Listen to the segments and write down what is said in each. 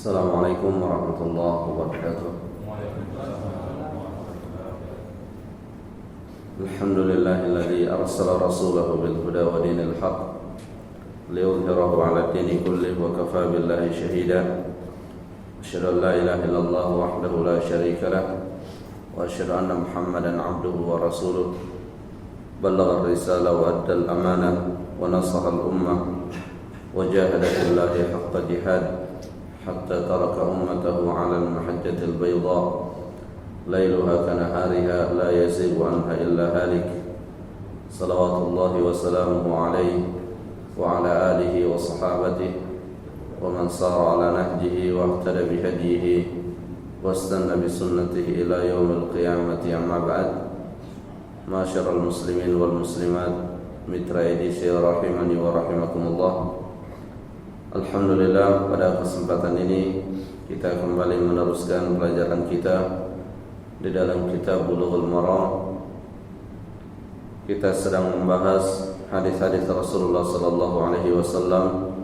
Assalamualaikum warahmatullahi wabarakatuh. Alhamdulillahilladzi arsala rasulahu bil huda wa dinil haqq liyudhhirahu 'ala dini kullihi wa kafaa billahi shahida. Asyhadu an la ilaha illallah wahdahu la syarika lah wa asyhadu anna Muhammadan 'abduhu wa rasuluh. Ballagha ar-risalah wa adda al-amanah wa nasaha al-ummah wa jahada fillahi haqqa jihad hatta taraka ummatahu 'ala al-mahajjatil bayda lailuha kanahariha la yazighu anha illa halik. Salawatullahi wa salamuhu alaihi wa ala alihi wa sahabatihi wa man sara ala nahjihi wa ihtada bihadihi wa istanna bi sunnatihi ila yaumil qiyamati. Amma ba'd. Ma'asyiral muslimin wal muslimat, mitra edisi rahimani wa rahimakumullah. Alhamdulillah, pada kesempatan ini kita kembali meneruskan pelajaran kita di dalam kitab Bulughul Maram. Kita sedang membahas hadis-hadis Rasulullah sallallahu alaihi wasallam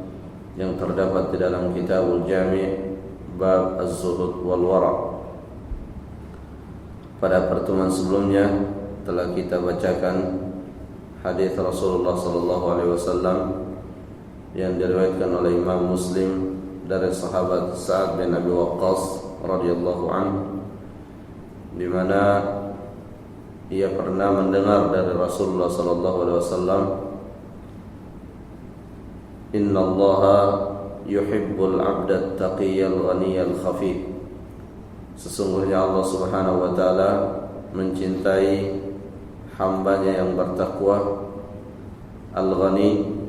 yang terdapat di dalam Kitabul Jami' bab Az-Zuhud wal Wara'. Pada pertemuan sebelumnya telah kita bacakan hadis Rasulullah sallallahu alaihi wasallam yang diriwayatkan oleh Imam Muslim dari sahabat Sa'ad bin Abi Waqqas radhiyallahu anhu, di mana ia pernah mendengar dari Rasulullah sallallahu alaihi wasallam, "Innallaha yuhibbul 'abda at-taqiyyal ghaniyal khafif." Sesungguhnya Allah Subhanahu wa taala mencintai hambanya yang bertakwa, al-ghani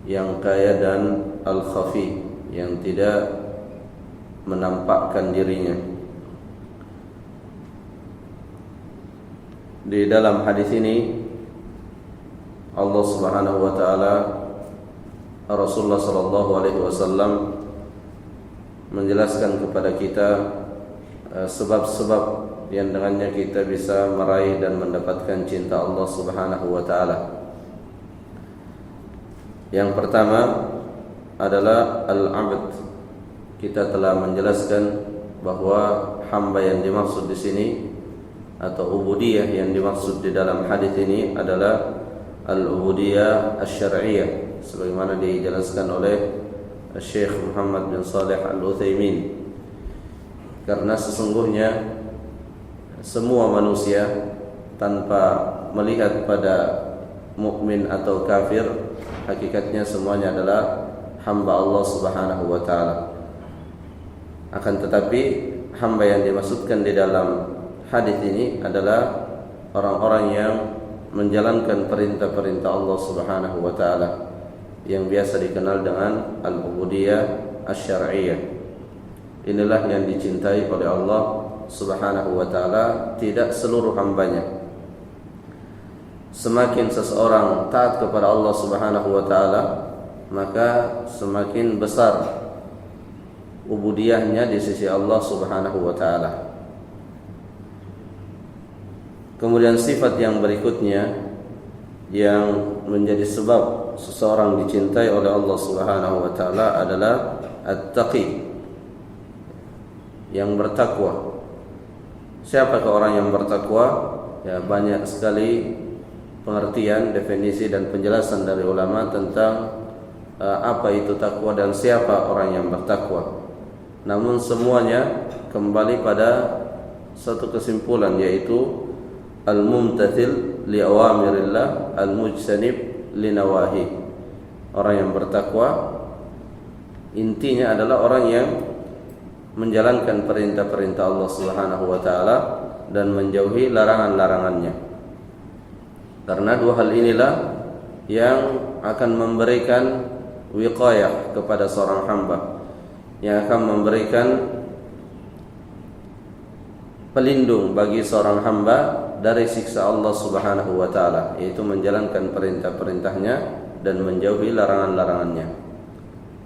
yang kaya, dan al-khafi yang tidak menampakkan dirinya. Di dalam hadis ini Allah Subhanahu wa taala, Rasulullah sallallahu alaihi wasallam menjelaskan kepada kita sebab-sebab yang dengannya kita bisa meraih dan mendapatkan cinta Allah Subhanahu wa taala. Yang pertama adalah al-'abd. Kita telah menjelaskan bahwa hamba yang dimaksud di sini atau ubudiyah yang dimaksud di dalam hadis ini adalah al-ubudiyah asy-syar'iyyah, sebagaimana dijelaskan oleh Syekh Muhammad bin Shalih Al-Utsaimin. Karena sesungguhnya semua manusia tanpa melihat pada mukmin atau kafir, hakikatnya semuanya adalah hamba Allah Subhanahu wa taala. Akan tetapi hamba yang dimaksudkan di dalam hadis ini adalah orang-orang yang menjalankan perintah-perintah Allah Subhanahu wa taala, yang biasa dikenal dengan al-ubudiyah asy-syar'iyyah. Inilah yang dicintai oleh Allah Subhanahu wa taala, tidak seluruh hambanya. Semakin seseorang taat kepada Allah Subhanahu wa taala, maka semakin besar ubudiyahnya di sisi Allah Subhanahu wa taala. Kemudian sifat yang berikutnya yang menjadi sebab seseorang dicintai oleh Allah Subhanahu wa taala adalah at-taqi, yang bertakwa. Siapakah orang yang bertakwa? Ya, banyak sekali pengertian, definisi dan penjelasan dari ulama tentang apa itu takwa dan siapa orang yang bertakwa. Namun semuanya kembali pada satu kesimpulan, yaitu al-mumtathil li awamirillah al-mujtanib li nawahi. Orang yang bertakwa intinya adalah orang yang menjalankan perintah-perintah Allah Subhanahu wa taala dan menjauhi larangan-larangannya. Karena dua hal inilah yang akan memberikan wiqayah kepada seorang hamba, yang akan memberikan pelindung bagi seorang hamba dari siksa Allah Subhanahu wa taala, yaitu menjalankan perintah-perintahnya dan menjauhi larangan-larangannya.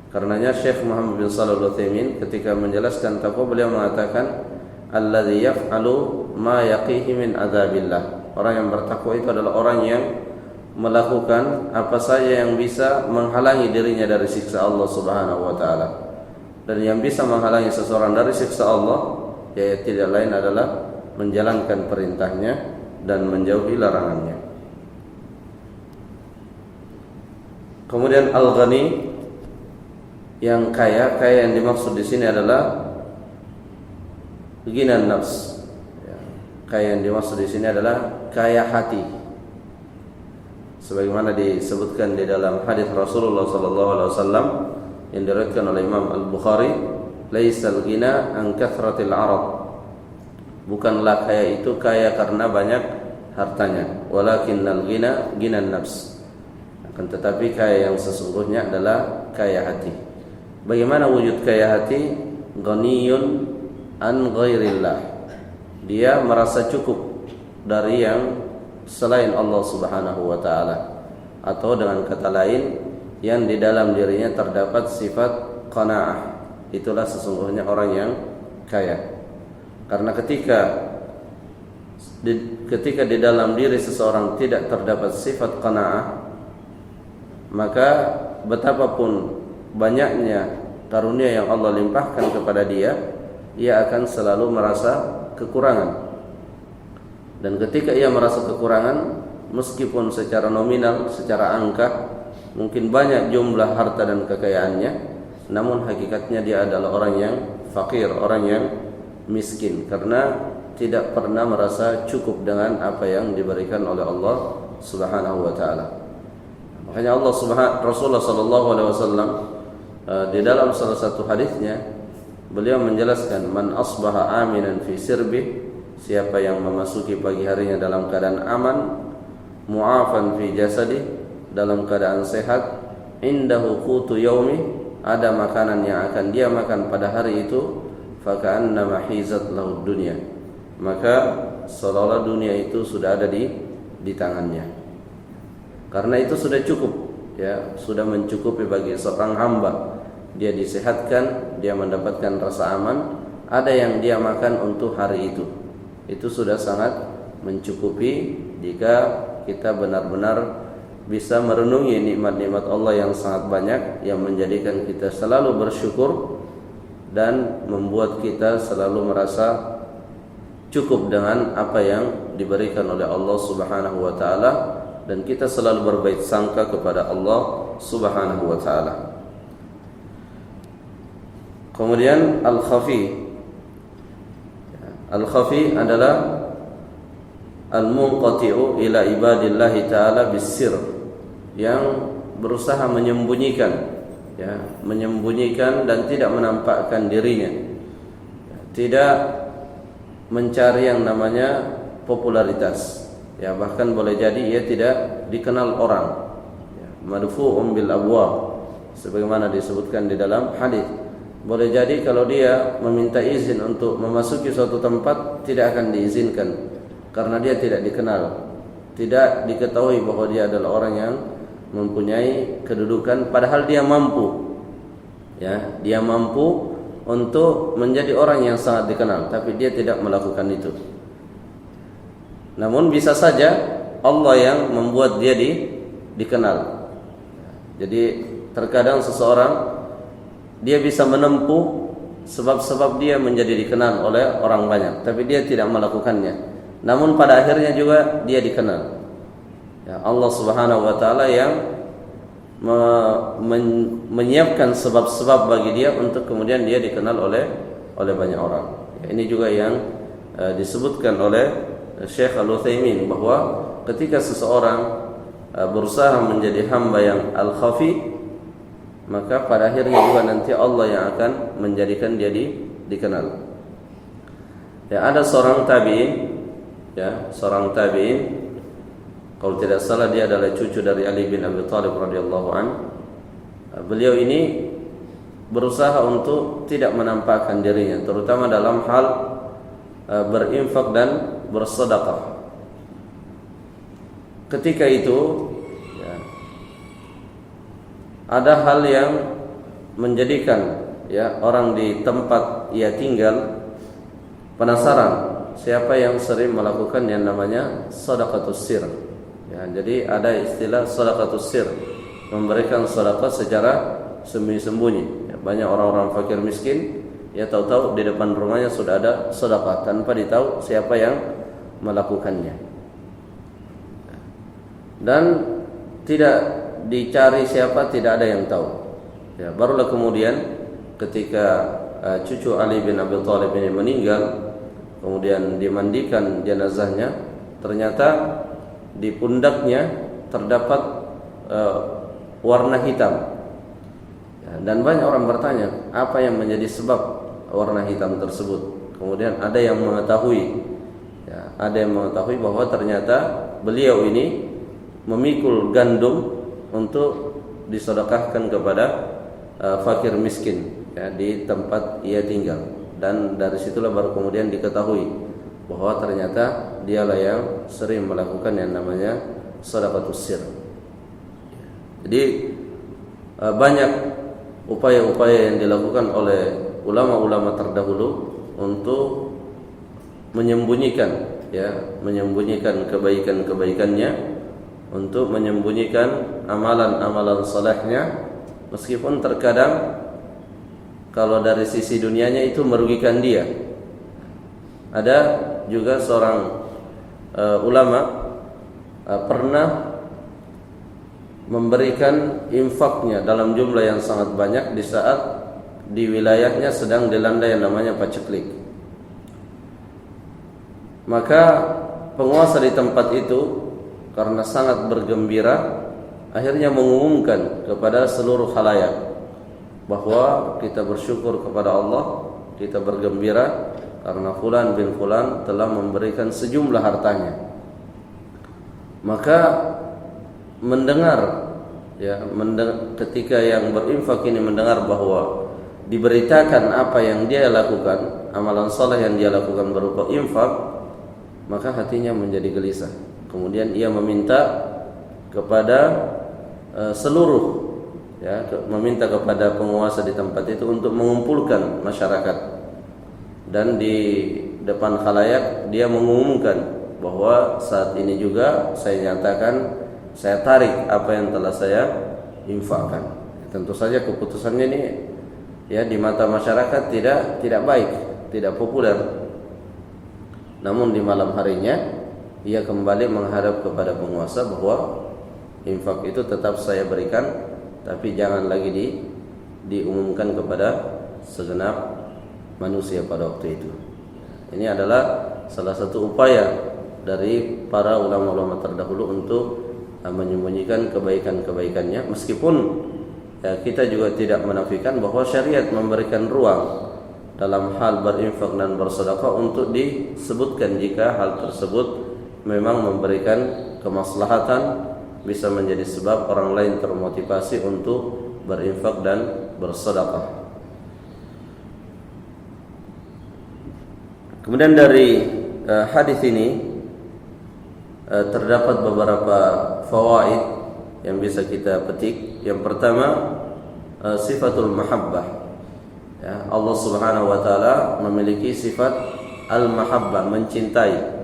Karenanya Syekh Muhammad bin Shalih Al-Utsaimin ketika menjelaskan takwa, beliau mengatakan alladzi yaf'alu ma yaqihi min adzabillah. Orang yang bertakwa itu adalah orang yang melakukan apa saja yang bisa menghalangi dirinya dari siksa Allah Subhanahu wa taala. Dan yang bisa menghalangi seseorang dari siksa Allah, ya tidak lain adalah menjalankan perintahnya dan menjauhi larangannya. Kemudian al-ghani, yang kaya yang dimaksud di sini adalah ghinan nafs. Ya, kaya yang dimaksud di sini adalah kaya hati. Sebagaimana disebutkan di dalam hadis Rasulullah SAW yang diriwayatkan oleh Imam Al-Bukhari, laisal ghina an kathratil arad. Bukanlah kaya itu kaya karena banyak hartanya, walakinnal ghina ghinan nafs. Akan tetapi kaya yang sesungguhnya adalah kaya hati. Bagaimana wujud kaya hati? Ghaniyun an ghairillah. Dia merasa cukup dari yang selain Allah Subhanahu wa taala, atau dengan kata lain yang di dalam dirinya terdapat sifat qanaah. Itulah sesungguhnya orang yang kaya. Karena ketika di dalam diri seseorang tidak terdapat sifat qanaah, maka betapapun banyaknya karunia yang Allah limpahkan kepada dia, ia akan selalu merasa kekurangan. Dan ketika ia merasa kekurangan, meskipun secara nominal, secara angka mungkin banyak jumlah harta dan kekayaannya, namun hakikatnya dia adalah orang yang fakir, orang yang miskin, karena tidak pernah merasa cukup dengan apa yang diberikan oleh Allah Subhanahu wa taala. Makanya Rasulullah sallallahu alaihi wasallam di dalam salah satu hadisnya beliau menjelaskan, man asbaha aminan fi sirbi, siapa yang memasuki pagi harinya dalam keadaan aman, mu'afan fi jasadi, dalam keadaan sehat, indahu qutu yaumi, ada makanan yang akan dia makan pada hari itu, faka'annama hizat lahu dunya, maka seolah-olah dunia itu sudah ada di tangannya. Karena itu sudah cukup, ya, sudah mencukupi bagi seorang hamba. Dia disehatkan, dia mendapatkan rasa aman, ada yang dia makan untuk hari itu. Itu sudah sangat mencukupi jika kita benar-benar bisa merenungi nikmat-nikmat Allah yang sangat banyak, yang menjadikan kita selalu bersyukur dan membuat kita selalu merasa cukup dengan apa yang diberikan oleh Allah Subhanahu wa taala, dan kita selalu berbaik sangka kepada Allah Subhanahu wa taala. Kemudian al-khafi. Al-khafi adalah al-munqati'u ila ibadillahi ta'ala bis-sir, yang berusaha menyembunyikan, ya, menyembunyikan dan tidak menampakkan dirinya, tidak mencari yang namanya popularitas, ya, bahkan boleh jadi ia tidak dikenal orang, ya, madfu'un bil abwab, sebagaimana disebutkan di dalam hadis. Boleh jadi kalau dia meminta izin untuk memasuki suatu tempat, tidak akan diizinkan karena dia tidak dikenal, tidak diketahui bahwa dia adalah orang yang mempunyai kedudukan, padahal dia mampu, ya, dia mampu untuk menjadi orang yang sangat dikenal, tapi dia tidak melakukan itu. Namun bisa saja Allah yang membuat dia dikenal. Jadi terkadang seseorang dia bisa menempuh sebab-sebab dia menjadi dikenal oleh orang banyak, tapi dia tidak melakukannya. Namun pada akhirnya juga dia dikenal. Ya, Allah Subhanahu wa taala yang menyiapkan sebab-sebab bagi dia untuk kemudian dia dikenal oleh banyak orang. Ya, ini juga yang disebutkan oleh Syekh Al-Utsaimin, bahwa ketika seseorang berusaha menjadi hamba yang al-khafi, maka pada akhirnya juga nanti Allah yang akan menjadikan dia dikenal. Ya, ada seorang tabi'in, ya, seorang tabi'in, kalau tidak salah dia adalah cucu dari Ali bin Abi Thalib radhiyallahu an. Beliau ini berusaha untuk tidak menampakkan dirinya, terutama dalam hal berinfak dan bersedekah. Ketika itu, ya, ada hal yang menjadikan, ya, orang di tempat ia tinggal penasaran siapa yang sering melakukan yang namanya sedekatus sir. Ya, jadi ada istilah sedekatus sir, memberikan sedekah secara sembunyi-sembunyi. Ya, banyak orang-orang fakir miskin, ya tahu-tahu di depan rumahnya sudah ada sedekah tanpa ditahu siapa yang melakukannya. Dan tidak dicari siapa, tidak ada yang tahu. Ya, barulah kemudian ketika cucu Ali bin Abi Thalib ini meninggal, kemudian dimandikan jenazahnya, ternyata di pundaknya terdapat warna hitam. Ya, dan banyak orang bertanya, apa yang menjadi sebab warna hitam tersebut? Kemudian ada yang mengetahui, ya, ada yang mengetahui bahwa ternyata beliau ini memikul gandum untuk disedekahkan kepada fakir miskin, ya, di tempat ia tinggal. Dan dari situlah baru kemudian diketahui bahwa ternyata dialah yang sering melakukan yang namanya sedekatus sir. Jadi banyak upaya-upaya yang dilakukan oleh ulama-ulama terdahulu untuk menyembunyikan, ya, menyembunyikan kebaikan-kebaikannya, untuk menyembunyikan amalan-amalan salehnya, meskipun terkadang kalau dari sisi dunianya itu merugikan dia. Ada juga seorang ulama pernah memberikan infaknya dalam jumlah yang sangat banyak di saat di wilayahnya sedang dilanda yang namanya paceklik. Maka penguasa di tempat itu karena sangat bergembira, akhirnya mengumumkan kepada seluruh khalayak bahwa kita bersyukur kepada Allah, kita bergembira karena fulan bin fulan telah memberikan sejumlah hartanya. Maka mendengar, ya, ketika yang berinfak ini mendengar bahwa diberitakan apa yang dia lakukan, amalan saleh yang dia lakukan berupa infak, maka hatinya menjadi gelisah. Kemudian ia meminta kepada seluruh, ya, meminta kepada penguasa di tempat itu untuk mengumpulkan masyarakat, dan di depan khalayak dia mengumumkan bahwa saat ini juga saya nyatakan, saya tarik apa yang telah saya infakkan. Tentu saja keputusannya ini, ya, di mata masyarakat tidak baik, tidak populer. Namun di malam harinya ia kembali menghadap kepada penguasa bahwa infak itu tetap saya berikan, tapi jangan lagi diumumkan kepada segenap manusia pada waktu itu. Ini adalah salah satu upaya dari para ulama-ulama terdahulu untuk menyembunyikan kebaikan-kebaikannya, meskipun, ya, kita juga tidak menafikan bahwa syariat memberikan ruang dalam hal berinfak dan bersedekah untuk disebutkan jika hal tersebut memang memberikan kemaslahatan, bisa menjadi sebab orang lain termotivasi untuk berinfak dan bersedekah. Kemudian dari hadis ini terdapat beberapa fawaid yang bisa kita petik. Yang pertama, sifatul mahabbah. Ya, Allah Subhanahu wa taala memiliki sifat al-mahabbah, mencintai.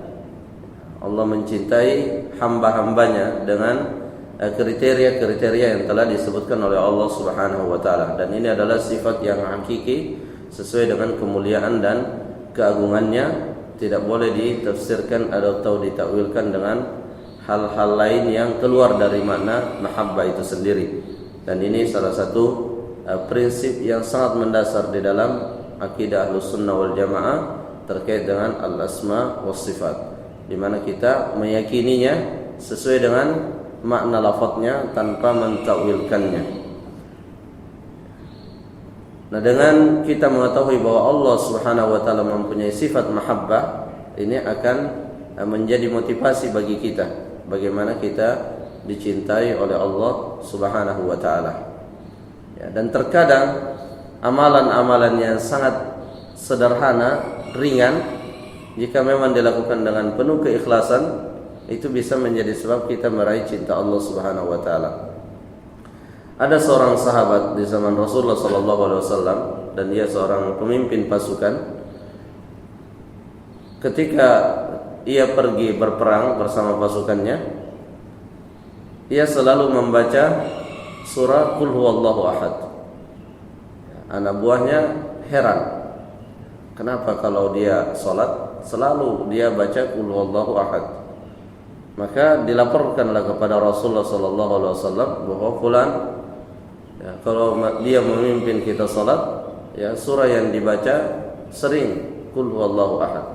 Allah mencintai hamba-hambanya dengan kriteria-kriteria yang telah disebutkan oleh Allah Subhanahu wa taala, dan ini adalah sifat yang hakiki sesuai dengan kemuliaan dan keagungannya. Tidak boleh ditafsirkan atau ditakwilkan dengan hal-hal lain yang keluar dari makna mahabbah itu sendiri. Dan ini salah satu prinsip yang sangat mendasar di dalam akidah Ahlussunnah wal Jamaah terkait dengan al-asma was sifat, di mana kita meyakininya sesuai dengan makna lafadznya tanpa mentakwilkannya. Nah, dengan kita mengetahui bahwa Allah Subhanahu wa taala mempunyai sifat mahabbah, ini akan menjadi motivasi bagi kita bagaimana kita dicintai oleh Allah Subhanahu wa taala. Ya, dan terkadang amalan-amalan yang sangat sederhana, ringan, jika memang dilakukan dengan penuh keikhlasan, itu bisa menjadi sebab kita meraih cinta Allah Subhanahu wa taala. Ada seorang sahabat di zaman Rasulullah SAW, dan dia seorang pemimpin pasukan. Ketika ia pergi berperang bersama pasukannya, ia selalu membaca surah Qul Huwallahu Ahad. anak buahnya heran, kenapa kalau dia sholat selalu dia baca qul huwallahu ahad. Maka dilaporkanlah kepada Rasulullah sallallahu alaihi wasallam bahwa fulan, ya, kalau dia memimpin kita sholat, ya, surah yang dibaca sering qul huwallahu ahad.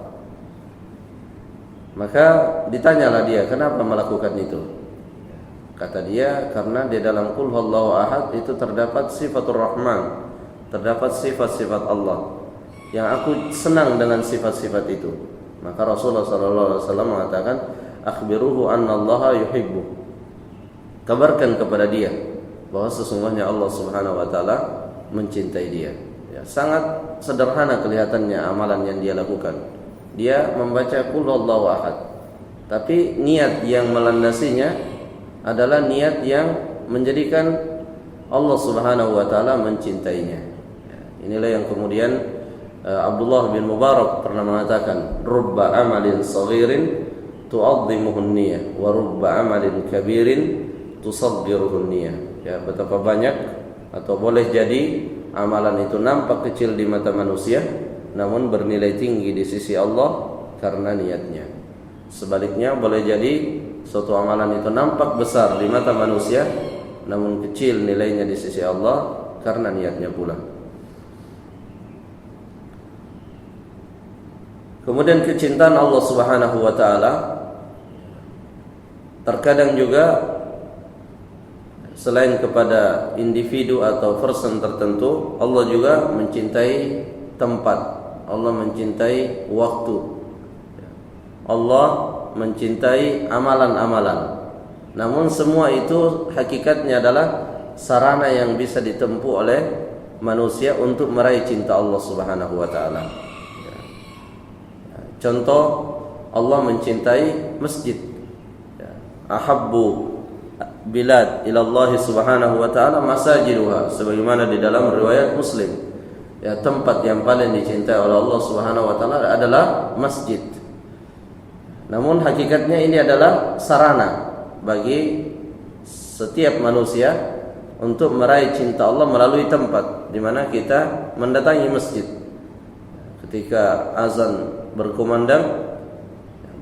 Maka ditanyalah dia, kenapa melakukan itu? Kata dia, karena di dalam qul huwallahu ahad itu terdapat sifatur rahman, terdapat sifat-sifat Allah yang aku senang dengan sifat-sifat itu. Maka Rasulullah sallallahu alaihi wasallam mengatakan, akhbiruhu anna Allah yuhibbu. Kabarkan kepada dia bahwa sesungguhnya Allah Subhanahu wa taala mencintai dia. Ya, sangat sederhana kelihatannya amalan yang dia lakukan. Dia membaca qul huwallahu ahad. Tapi niat yang melandasinya adalah niat yang menjadikan Allah Subhanahu wa taala mencintainya. Ya, inilah yang kemudian Abdullah bin Mubarak pernah mengatakan, rubba amalin saghirin tu'azzimuhun niyah wa rubba amalin kabirin tusaggiruhun niyah. Ya, betapa banyak atau boleh jadi amalan itu nampak kecil di mata manusia namun bernilai tinggi di sisi Allah karena niatnya. Sebaliknya boleh jadi suatu amalan itu nampak besar di mata manusia namun kecil nilainya di sisi Allah karena niatnya pula. Kemudian kecintaan Allah Subhanahu wa taala terkadang juga selain kepada individu atau person tertentu, Allah juga mencintai tempat, Allah mencintai waktu, Allah mencintai amalan-amalan. Namun semua itu hakikatnya adalah sarana yang bisa ditempuh oleh manusia untuk meraih cinta Allah Subhanahu wa taala. Contoh, Allah mencintai masjid. Ahabbu bilad ila Allah Subhanahu wa taala masajiduha, sebagaimana di dalam riwayat Muslim. Ya, tempat yang paling dicintai oleh Allah Subhanahu wa taala adalah masjid. Namun hakikatnya ini adalah sarana bagi setiap manusia untuk meraih cinta Allah melalui tempat di mana kita mendatangi masjid. Ketika azan berkumandang,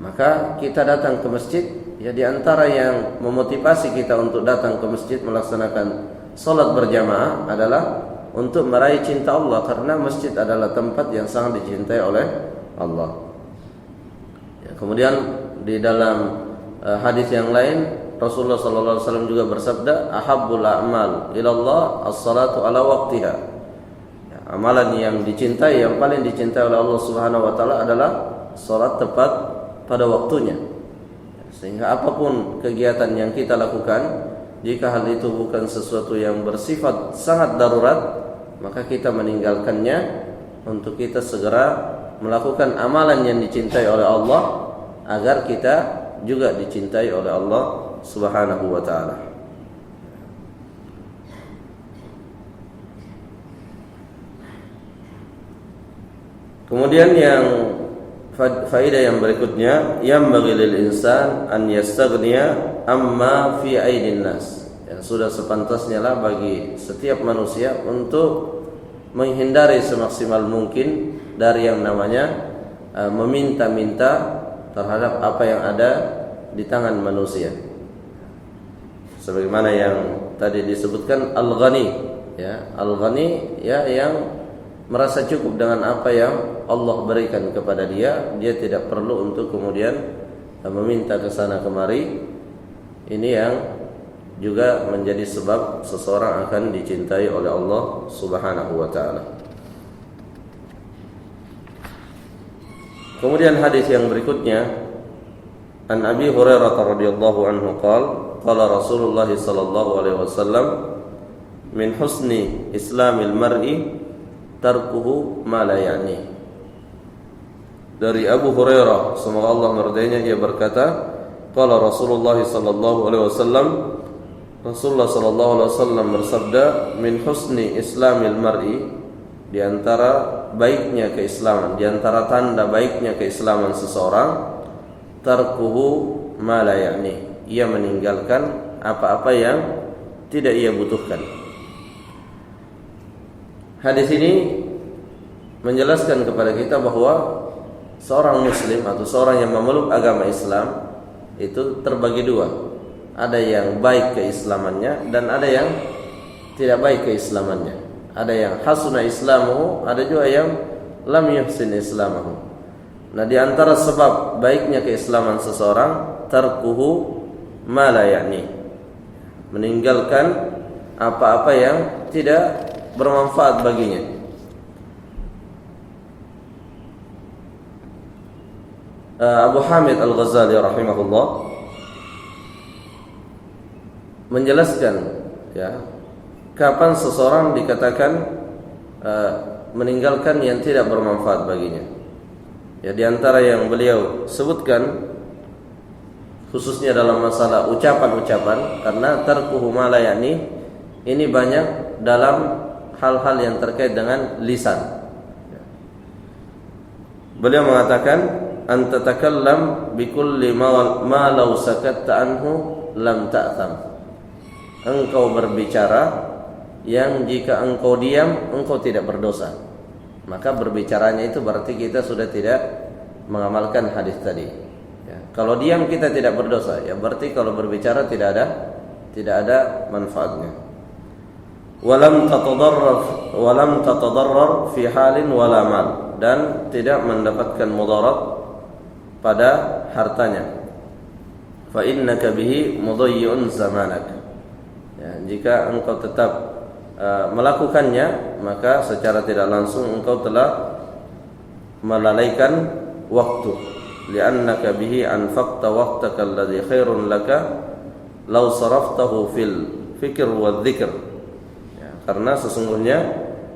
maka kita datang ke masjid. Ya, di antara yang memotivasi kita untuk datang ke masjid melaksanakan salat berjamaah adalah untuk meraih cinta Allah, karena masjid adalah tempat yang sangat dicintai oleh Allah. Ya, kemudian di dalam hadis yang lain Rasulullah sallallahu alaihi wasallam juga bersabda, ahabbul a'mal ilallah as-salatu ala waqtiha. Ya, amalan yang dicintai, yang paling dicintai oleh Allah Subhanahu wa taala adalah salat tepat pada waktunya. Sehingga apapun kegiatan yang kita lakukan, jika hal itu bukan sesuatu yang bersifat sangat darurat, maka kita meninggalkannya untuk kita segera melakukan amalan yang dicintai oleh Allah agar kita juga dicintai oleh Allah Subhanahu wa taala. Kemudian yang faedah yang berikutnya, yang bagi lil insan an yastaghniya amma fi aidin nas. Ya, sudah sepantasnya lah bagi setiap manusia untuk menghindari semaksimal mungkin dari yang namanya meminta-minta terhadap apa yang ada di tangan manusia. Sebagaimana yang tadi disebutkan al-ghani, ya, al-ghani, ya, yang merasa cukup dengan apa yang Allah berikan kepada dia, dia tidak perlu untuk kemudian meminta ke sana kemari. Ini yang juga menjadi sebab seseorang akan dicintai oleh Allah Subhanahu wa taala. Kemudian hadis yang berikutnya, an Abi Hurairah radhiyallahu anhu qala Rasulullah sallallahu alaihi wasallam, min husni islamil mar'i tarkuhu ma la ya'ni. Dari Abu Hurairah, semoga Allah meridainya, ia berkata, qala Rasulullah sallallahu alaihi wasallam, Rasulullah sallallahu alaihi wasallam bersabda, min husni islamil mar'i, di antara baiknya keislaman, di antara tanda baiknya keislaman seseorang, tarkuhu ma la ya'ni, ia meninggalkan apa-apa yang tidak ia butuhkan. Hadis ini menjelaskan kepada kita bahwa seorang muslim atau seorang yang memeluk agama Islam itu terbagi dua. Ada yang baik keislamannya dan ada yang tidak baik keislamannya. Ada yang hasuna islamuhu, ada juga yang lam yuhsin islamahu. Nah, di antara sebab baiknya keislaman seseorang tarkuhu ma la ya'ni, meninggalkan apa-apa yang tidak bermanfaat baginya. Abu Hamid Al-Ghazali rahimahullah menjelaskan kapan seseorang dikatakan meninggalkan yang tidak bermanfaat baginya. Di antara yang beliau sebutkan khususnya dalam masalah ucapan-ucapan, karena tarkuhu ma la ya'ni ini banyak dalam hal-hal yang terkait dengan lisan. Beliau mengatakan an tatakallam bikulli ma law sakatta anhu lam ta'tham. Engkau berbicara yang jika engkau diam engkau tidak berdosa. Maka berbicaranya itu berarti kita sudah tidak mengamalkan hadis tadi. Kalau diam kita tidak berdosa, berarti kalau berbicara tidak ada manfaatnya. Walam tatadarrar fi halin wala mal, dan tidak mendapatkan mudarat pada hartanya. Fa innaka bihi mudayyi'un zamanak. Jika engkau tetap melakukannya, maka secara tidak langsung engkau telah melalaikan waktu. Li'annaka bihi anfaqta waqtaka alladhi khairun laka law saraftahu fil fikr wa dzikr. Karena sesungguhnya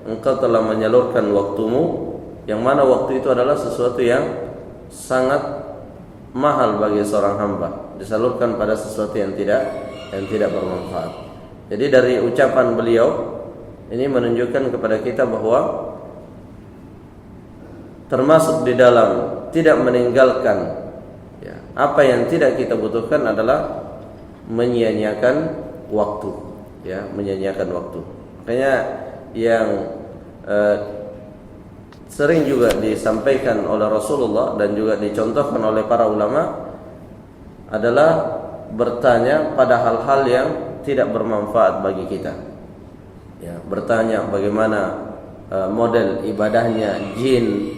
engkau telah menyalurkan waktumu, yang mana waktu itu adalah sesuatu yang sangat mahal bagi seorang hamba, disalurkan pada sesuatu yang tidak bermanfaat. Jadi dari ucapan beliau ini menunjukkan kepada kita bahwa termasuk di dalam tidak meninggalkan apa yang tidak kita butuhkan adalah menyia-nyiakan waktu, menyia-nyiakan waktu. Makanya yang sering juga disampaikan oleh Rasulullah dan juga dicontohkan oleh para ulama adalah bertanya pada hal-hal yang tidak bermanfaat bagi kita. Bertanya bagaimana model ibadahnya jin.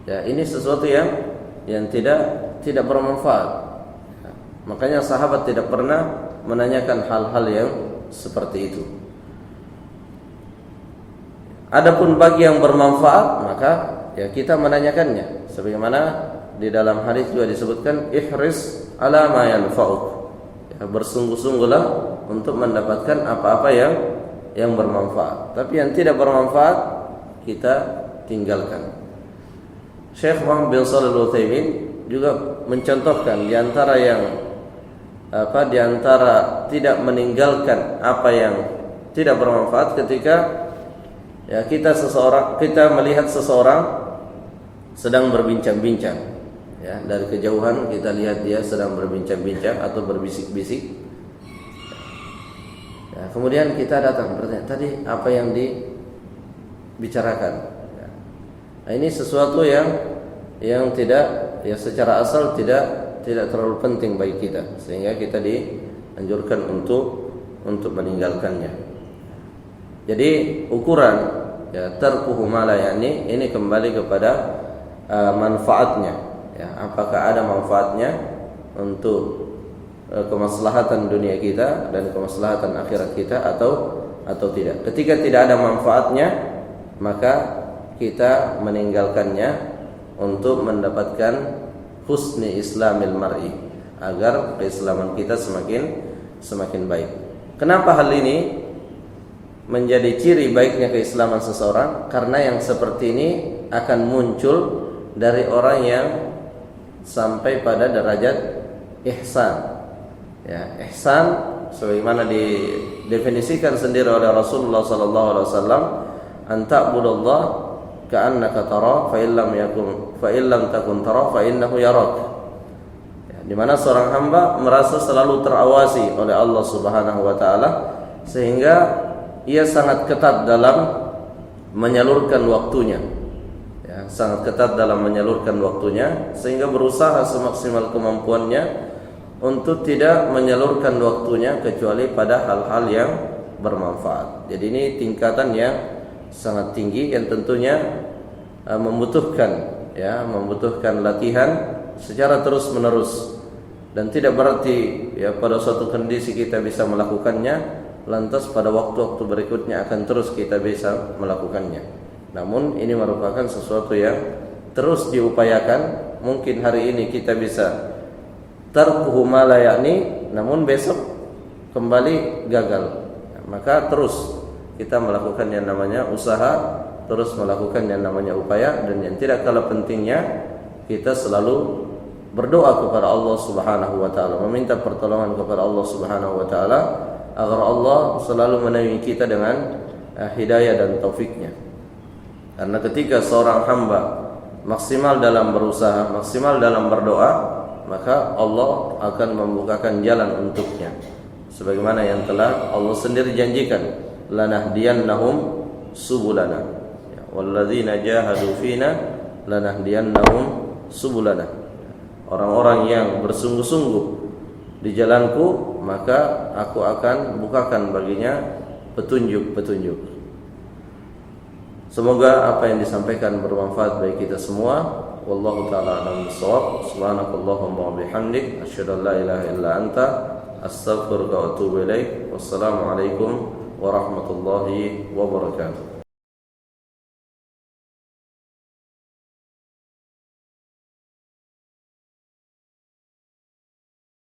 Ini sesuatu yang tidak bermanfaat. Makanya sahabat tidak pernah menanyakan hal-hal yang seperti itu. Adapun bagi yang bermanfaat, maka kita menanyakannya. Sebagaimana di dalam hadis juga disebutkan ihris ala ma yanfa'uk. Bersungguh-sungguhlah untuk mendapatkan apa-apa yang bermanfaat. Tapi yang tidak bermanfaat kita tinggalkan. Syekh Muhammad bin Shalih Al-Utsaimin juga mencontohkan di antara tidak meninggalkan apa yang tidak bermanfaat ketika kita melihat seseorang sedang berbincang-bincang. Dari kejauhan kita lihat dia sedang berbincang-bincang atau berbisik-bisik. Kemudian kita datang bertanya, tadi apa yang dibicarakan? Nah, ini sesuatu yang tidak secara asal tidak terlalu penting bagi kita, sehingga kita dianjurkan untuk meninggalkannya. Jadi ukuran tarkuhu ma la ya'ni ini kembali kepada manfaatnya. Apakah ada manfaatnya untuk kemaslahatan dunia kita dan kemaslahatan akhirat kita atau tidak. Ketika tidak ada manfaatnya, maka kita meninggalkannya untuk mendapatkan husni islamil mar'i, agar keislaman kita semakin baik. Kenapa hal ini menjadi ciri baiknya keislaman seseorang? Karena yang seperti ini akan muncul dari orang yang sampai pada derajat ihsan. Ihsan sebagaimana didefinisikan sendiri oleh Rasulullah sallallahu alaihi wasallam, anta'budallah ka'annaka tara fa illam takun tara fa innahu yarak. Di mana seorang hamba merasa selalu terawasi oleh Allah Subhanahu wa taala, sehingga ia sangat ketat dalam menyalurkan waktunya, ya, sangat ketat dalam menyalurkan waktunya, sehingga berusaha semaksimal kemampuannya untuk tidak menyalurkan waktunya kecuali pada hal-hal yang bermanfaat. Jadi ini tingkatan yang sangat tinggi yang tentunya membutuhkan latihan secara terus-menerus, dan tidak berarti ya pada suatu kondisi kita bisa melakukannya lantas pada waktu-waktu berikutnya akan terus kita bisa melakukannya. Namun ini merupakan sesuatu yang terus diupayakan. Mungkin hari ini kita bisa tarkuhu ma la ya'ni, namun besok kembali gagal. Maka terus kita melakukan yang namanya usaha, terus melakukan yang namanya upaya, dan yang tidak kalah pentingnya kita selalu berdoa kepada Allah Subhanahu wa taala, meminta pertolongan kepada Allah Subhanahu wa taala agar Allah selalu menaungi kita dengan hidayah dan taufiknya. Karena ketika seorang hamba maksimal dalam berusaha, maksimal dalam berdoa, maka Allah akan membukakan jalan untuknya. Sebagaimana yang telah Allah sendiri janjikan, lanahdiyannahum subulana, walladzina jahadu fina lanahdiyannahum subulana. Orang-orang yang bersungguh-sungguh di jalanku, maka aku akan bukakan baginya petunjuk-petunjuk. Semoga apa yang disampaikan bermanfaat bagi kita semua. Wallahu ta'ala a'lam bishawab. Subhanakallahumma wa bihamdik, asyhadu an la ilaha illa anta, astaghfiruka wa atubu ilaik. Wassalamu alaikum warahmatullahi wabarakatuh.